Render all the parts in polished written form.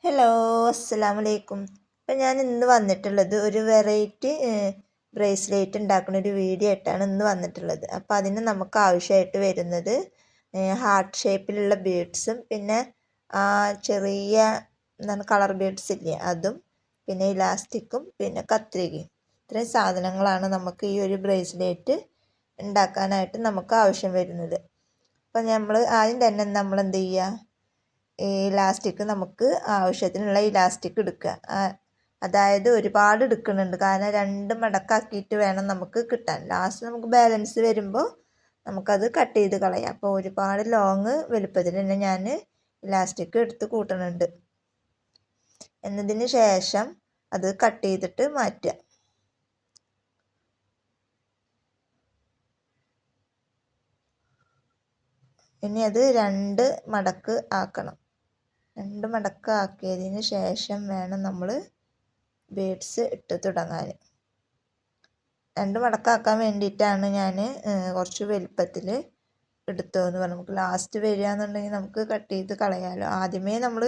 Hello, അസ്സലാമു അലൈക്കും. അപ്പം ഞാൻ ഇന്ന് വന്നിട്ടുള്ളത് ഒരു വെറൈറ്റി ബ്രേസ്ലെറ്റ് ഉണ്ടാക്കുന്ന ഒരു വീഡിയോ ആയിട്ടാണ് ഇന്ന് വന്നിട്ടുള്ളത്. അപ്പം അതിന് നമുക്ക് ആവശ്യമായിട്ട് വരുന്നത് ഹാർട്ട് ഷേപ്പിലുള്ള ബീഡ്സും പിന്നെ ചെറിയ എന്താണ് കളർ ബീഡ്സ് ഇല്ലേ അതും പിന്നെ ഇലാസ്റ്റിക്കും പിന്നെ കത്രികയും. ഇത്രയും സാധനങ്ങളാണ് നമുക്ക് ഈ ഒരു ബ്രേസ്ലെറ്റ് ഉണ്ടാക്കാനായിട്ട് നമുക്ക് ആവശ്യം വരുന്നത്. അപ്പം നമ്മൾ ആദ്യം തന്നെ നമ്മൾ എന്ത് ചെയ്യുക, ഈ ഇലാസ്റ്റിക് നമുക്ക് ആവശ്യത്തിനുള്ള ഇലാസ്റ്റിക് എടുക്കുക. അതായത് ഒരുപാട് എടുക്കുന്നുണ്ട്, കാരണം 2 മടക്കാക്കിയിട്ട് വേണം നമുക്ക് കിട്ടാൻ. ലാസ്റ്റ് നമുക്ക് ബാലൻസ് വരുമ്പോൾ നമുക്കത് കട്ട് ചെയ്ത് കളയാം. അപ്പോൾ ഒരുപാട് ലോങ് വലുപ്പത്തിൽ തന്നെ ഞാൻ ഇലാസ്റ്റിക് എടുത്ത് കൂട്ടുന്നുണ്ട്. എന്നതിന് ശേഷം അത് കട്ട് ചെയ്തിട്ട് മാറ്റുക. ഇനി അത് 2 മടക്ക് ആക്കണം. 2 മടക്ക് ആക്കിയതിന് ശേഷം വേണം നമ്മൾ ബീഡ്സ് ഇട്ട് തുടങ്ങാൻ. 2 മടക്കാക്കാൻ വേണ്ടിയിട്ടാണ് ഞാൻ കുറച്ച് വലുപ്പത്തിൽ എടുത്തതെന്ന് പറഞ്ഞു. നമുക്ക് ലാസ്റ്റ് വരികയെന്നുണ്ടെങ്കിൽ നമുക്ക് കട്ട് ചെയ്ത് കളയാമല്ലോ. ആദ്യമേ നമ്മൾ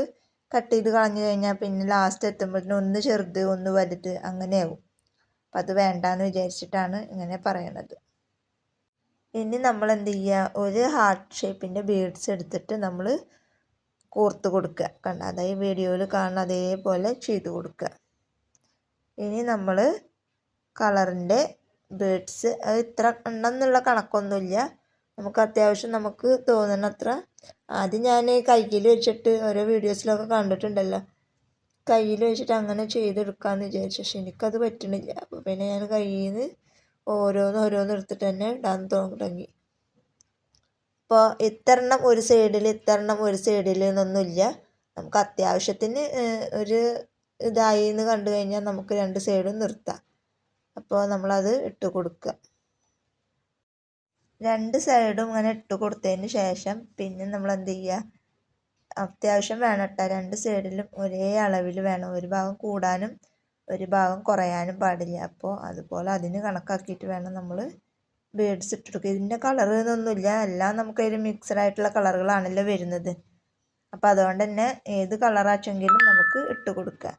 കട്ട് ചെയ്ത് കളഞ്ഞു കഴിഞ്ഞാൽ പിന്നെ ലാസ്റ്റ് എത്തുമ്പോഴത്തേനും ഒന്ന് ചെറുത് ഒന്ന് വലുത് അങ്ങനെയാവും. അപ്പം അത് വേണ്ടാന്ന് വിചാരിച്ചിട്ടാണ് ഇങ്ങനെ പറയണത്. ഇനി നമ്മൾ എന്ത് ചെയ്യുക, ഒരു ഹാർട്ട് ഷേപ്പിൻ്റെ ബീഡ്സ് എടുത്തിട്ട് നമ്മൾ കോർത്ത് കൊടുക്കുക. കണ്ട, അതായത് വീഡിയോയിൽ കാണുന്ന അതേപോലെ ചെയ്ത് കൊടുക്കുക. ഇനി നമ്മൾ കളറിൻ്റെ ബീഡ്സ് അത് ഇത്ര ഉണ്ടെന്നുള്ള കണക്കൊന്നുമില്ല, നമുക്ക് അത്യാവശ്യം നമുക്ക് തോന്നുന്നത്ര. ആദ്യം ഞാൻ കയ്യിൽ വെച്ചിട്ട് ഓരോ വീഡിയോസിലൊക്കെ കണ്ടിട്ടുണ്ടല്ലോ, കയ്യിൽ വെച്ചിട്ട് അങ്ങനെ ചെയ്തെടുക്കാമെന്ന് വിചാരിച്ചു. പക്ഷെ എനിക്കത് പറ്റണില്ല. അപ്പോൾ പിന്നെ ഞാൻ കയ്യിൽ നിന്ന് ഓരോന്ന് എടുത്തിട്ട് തന്നെ ഇടാൻ തുടങ്ങി. ഇപ്പോൾ ഇത്രണ്ണം ഒരു സൈഡിൽ ഇത്രണ്ണം ഒരു സൈഡിൽ എന്നൊന്നുമില്ല. നമുക്ക് അത്യാവശ്യത്തിന് ഒരു ഇതായി എന്ന് കണ്ടു കഴിഞ്ഞാൽ നമുക്ക് 2 സൈഡും നിർത്താം. അപ്പോൾ നമ്മളത് ഇട്ട് കൊടുക്കുക. 2 സൈഡും ഇങ്ങനെ ഇട്ട് കൊടുത്തതിന് ശേഷം പിന്നെ നമ്മൾ എന്ത് ചെയ്യുക, അത്യാവശ്യം വേണം കേട്ടോ, 2 സൈഡിലും ഒരേ അളവിൽ വേണം. ഒരു ഭാഗം കൂടാനും ഒരു ഭാഗം കുറയാനും പാടില്ല. അപ്പോൾ അതുപോലെ അതിന് കണക്കാക്കിയിട്ട് വേണം നമ്മൾ ബീഡ്സ് ഇട്ടെടുക്കുക. ഇതിൻ്റെ കളർ എന്നൊന്നുമില്ല, എല്ലാം നമുക്കതിൽ മിക്സഡ് ആയിട്ടുള്ള കളറുകളാണല്ലോ വരുന്നത്. അപ്പോൾ അതുകൊണ്ട് തന്നെ ഏത് കളറാച്ചെങ്കിലും നമുക്ക് ഇട്ട് കൊടുക്കുക.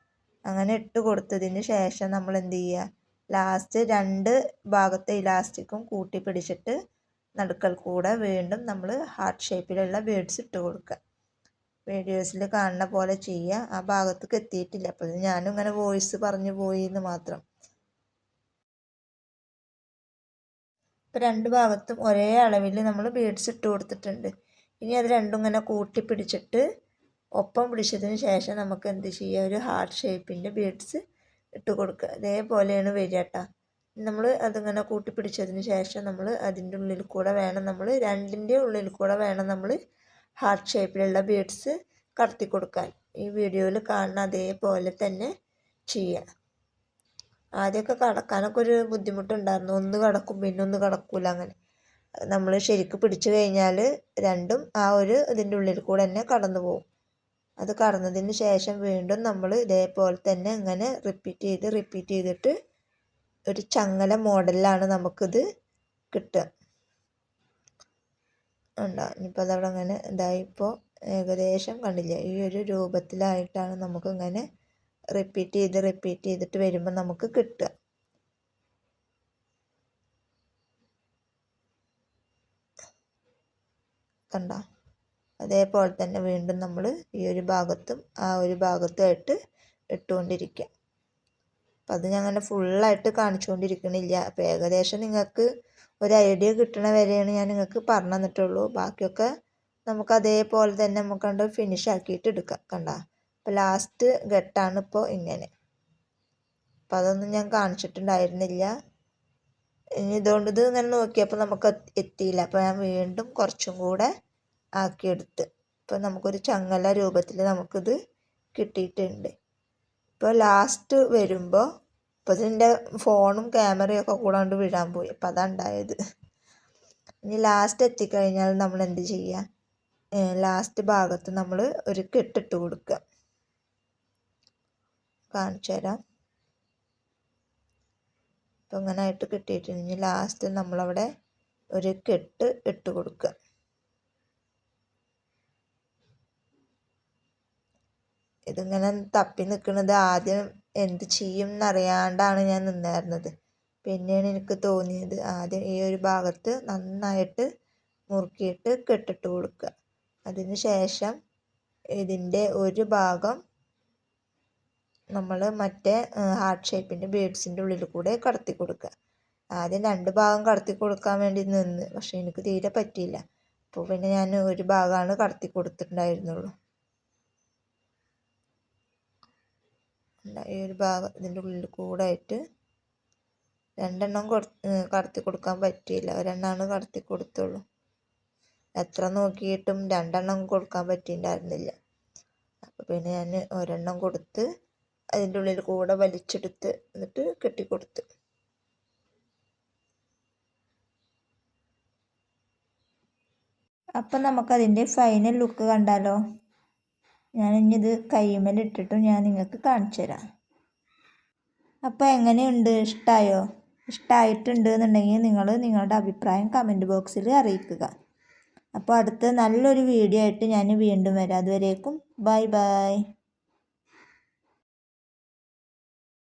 അങ്ങനെ ഇട്ട് കൊടുത്തതിന് ശേഷം നമ്മൾ എന്ത് ചെയ്യുക, ലാസ്റ്റ് 2 ഭാഗത്തെ ഇലാസ്റ്റിക്കും കൂട്ടി പിടിച്ചിട്ട് നടുക്കൽ കൂടെ വീണ്ടും നമ്മൾ ഹാർട്ട് ഷേപ്പിലുള്ള ബീഡ്സ് ഇട്ട് കൊടുക്കുക. വീഡിയോസിൽ കാണുന്ന പോലെ ചെയ്യുക. ആ ഭാഗത്തേക്ക് എത്തിയിട്ടില്ല, അപ്പോൾ ഞാനും ഇങ്ങനെ വോയിസ് പറഞ്ഞു പോയി എന്ന് മാത്രം. ഇപ്പോൾ 2 ഭാഗത്തും ഒരേ അളവിൽ നമ്മൾ ബീഡ്സ് ഇട്ട് കൊടുത്തിട്ടുണ്ട്. ഇനി അത് രണ്ടും ഇങ്ങനെ കൂട്ടി പിടിച്ചിട്ട് ഒപ്പം പിടിച്ചതിന് ശേഷം നമുക്ക് എന്ത് ചെയ്യുക, ഒരു ഹാർട്ട് ഷേപ്പിൻ്റെ ബീഡ്സ് ഇട്ട് കൊടുക്കുക. ഇതേപോലെയാണ് വരിക കേട്ടോ. നമ്മൾ അതിങ്ങനെ കൂട്ടി പിടിച്ചതിന് ശേഷം നമ്മൾ അതിൻ്റെ ഉള്ളിൽ കൂടെ വേണം, നമ്മൾ 2ൻ്റെ ഉള്ളിൽ കൂടെ വേണം നമ്മൾ ഹാർട്ട് ഷേപ്പിലുള്ള ബീഡ്സ് കടത്തി കൊടുക്കാൻ. ഈ വീഡിയോയിൽ കാണുന്ന അതേപോലെ തന്നെ ചെയ്യുക. ആദ്യമൊക്കെ കടക്കാനൊക്കെ ഒരു ബുദ്ധിമുട്ടുണ്ടായിരുന്നു, ഒന്ന് കടക്കും പിന്നെ ഒന്ന് കടക്കൂല. അങ്ങനെ നമ്മൾ ശരിക്കും പിടിച്ചു കഴിഞ്ഞാൽ രണ്ടും ആ ഒരു ഇതിൻ്റെ ഉള്ളിൽ കൂടെ തന്നെ കടന്നു പോകും. അത് കടന്നതിന് ശേഷം വീണ്ടും നമ്മൾ ഇതേപോലെ തന്നെ ഇങ്ങനെ റിപ്പീറ്റ് ചെയ്തിട്ട് ഒരു ചങ്ങല മോഡലിലാണ് നമുക്കിത് കിട്ടുക. ഉണ്ടോ, ഇനിയിപ്പോൾ അതവിടെ അങ്ങനെ ഇതായിപ്പോൾ ഏകദേശം കണ്ടില്ല, ഈ ഒരു രൂപത്തിലായിട്ടാണ് നമുക്കിങ്ങനെ റിപ്പീറ്റ് ചെയ്തിട്ട് വരുമ്പോൾ നമുക്ക് കിട്ടുക. കണ്ടോ, അതേപോലെ തന്നെ വീണ്ടും നമ്മൾ ഈ ഒരു ഭാഗത്തും ആ ഒരു ഭാഗത്തുമായിട്ട് ഇട്ടുകൊണ്ടിരിക്കുക. അപ്പം അത് ഞാൻ അങ്ങനെ ഫുള്ളായിട്ട് കാണിച്ചുകൊണ്ടിരിക്കണില്ല. അപ്പോൾ ഏകദേശം നിങ്ങൾക്ക് ഒരു ഐഡിയ കിട്ടണ വരെയാണ് ഞാൻ നിങ്ങൾക്ക് പറഞ്ഞു തന്നിട്ടുള്ളൂ. ബാക്കിയൊക്കെ നമുക്ക് അതേപോലെ തന്നെ നമുക്ക് കണ്ട് ഫിനിഷ് ആക്കിയിട്ട് എടുക്കാം. കണ്ട, അപ്പോൾ ലാസ്റ്റ് ഘട്ടമാണ് ഇപ്പോൾ ഇങ്ങനെ. അപ്പം അതൊന്നും ഞാൻ കാണിച്ചിട്ടുണ്ടായിരുന്നില്ല. ഇനി ഇതുകൊണ്ട് ഇത് ഇങ്ങനെ നോക്കിയപ്പോൾ നമുക്ക് എത്തിയില്ല. അപ്പോൾ ഞാൻ വീണ്ടും കുറച്ചും കൂടെ ആക്കിയെടുത്ത് ഇപ്പോൾ നമുക്കൊരു ചങ്ങല രൂപത്തിൽ നമുക്കിത് കിട്ടിയിട്ടുണ്ട്. ഇപ്പോൾ ലാസ്റ്റ് വരുമ്പോൾ ഇപ്പോൾ ഇതിൻ്റെ ഫോണും ക്യാമറയൊക്കെ കൂടാണ്ട് വീഴാൻ പോയി. അപ്പോൾ അതുണ്ടായത്. ഇനി ലാസ്റ്റ് എത്തിക്കഴിഞ്ഞാൽ നമ്മൾ എന്ത് ചെയ്യുക, ലാസ്റ്റ് ഭാഗത്ത് നമ്മൾ ഒരു കെട്ടിട്ട് കൊടുക്കുക. കാണിച്ചു തരാം. അപ്പോൾ ഇങ്ങനെ ആയിട്ട് കിട്ടിയിട്ടുണ്ട്. ലാസ്റ്റ് നമ്മളവിടെ ഒരു കെട്ട് ഇട്ട് കൊടുക്കുക. ഇതിങ്ങനെ തപ്പി നിൽക്കുന്നത് ആദ്യം എന്ത് ചെയ്യും എന്നറിയാണ്ടാണ് ഞാൻ നിന്നായിരുന്നത്. പിന്നെയാണ് എനിക്ക് തോന്നിയത് ആദ്യം ഈ ഒരു ഭാഗത്ത് നന്നായിട്ട് മുറുക്കിയിട്ട് കെട്ടിട്ട് കൊടുക്കുക. അതിന് ശേഷം ഇതിൻ്റെ ഒരു ഭാഗം നമ്മൾ മറ്റേ ഹാർട്ട് ഷേപ്പിൻ്റെ ബീഡ്സിൻ്റെ ഉള്ളിൽ കൂടെ കടത്തി കൊടുക്കുക. ആദ്യം 2 ഭാഗം കടത്തി കൊടുക്കാൻ വേണ്ടി നിന്ന്, പക്ഷെ എനിക്ക് തീരെ പറ്റിയില്ല. അപ്പോൾ പിന്നെ ഞാൻ ഒരു ഭാഗമാണ് കടത്തി കൊടുത്തിട്ടുണ്ടായിരുന്നുള്ളൂ. ഈ ഒരു ഭാഗം ഇതിൻ്റെ ഉള്ളിൽ കൂടെ ആയിട്ട് 2 എണ്ണം കടത്തി കൊടുക്കാൻ പറ്റിയില്ല, ഒരെണ്ണമാണ് കടത്തി കൊടുത്തുള്ളൂ. എത്ര നോക്കിയിട്ടും 2 എണ്ണം കൊടുക്കാൻ പറ്റിയിട്ടുണ്ടായിരുന്നില്ല. അപ്പോൾ പിന്നെ ഞാൻ ഒരെണ്ണം കൊടുത്ത് അതിൻ്റെ ഉള്ളിൽ കൂടെ വലിച്ചെടുത്ത് എന്നിട്ട് കെട്ടിക്കൊടുത്ത്. അപ്പം നമുക്കതിൻ്റെ ഫൈനൽ ലുക്ക് കണ്ടാലോ? ഞാനിത് കൈമേലിട്ടിട്ടും ഞാൻ നിങ്ങൾക്ക് കാണിച്ചു തരാം. അപ്പോൾ എങ്ങനെയുണ്ട്? ഇഷ്ടമായോ? ഇഷ്ടമായിട്ടുണ്ട് എന്നുണ്ടെങ്കിൽ നിങ്ങൾ നിങ്ങളുടെ അഭിപ്രായം കമൻറ്റ് ബോക്സിൽ അറിയിക്കുക. അപ്പോൾ അടുത്ത നല്ലൊരു വീഡിയോ ആയിട്ട് ഞാൻ വീണ്ടും വരാം. അതുവരേക്കും ബൈ ബൈ.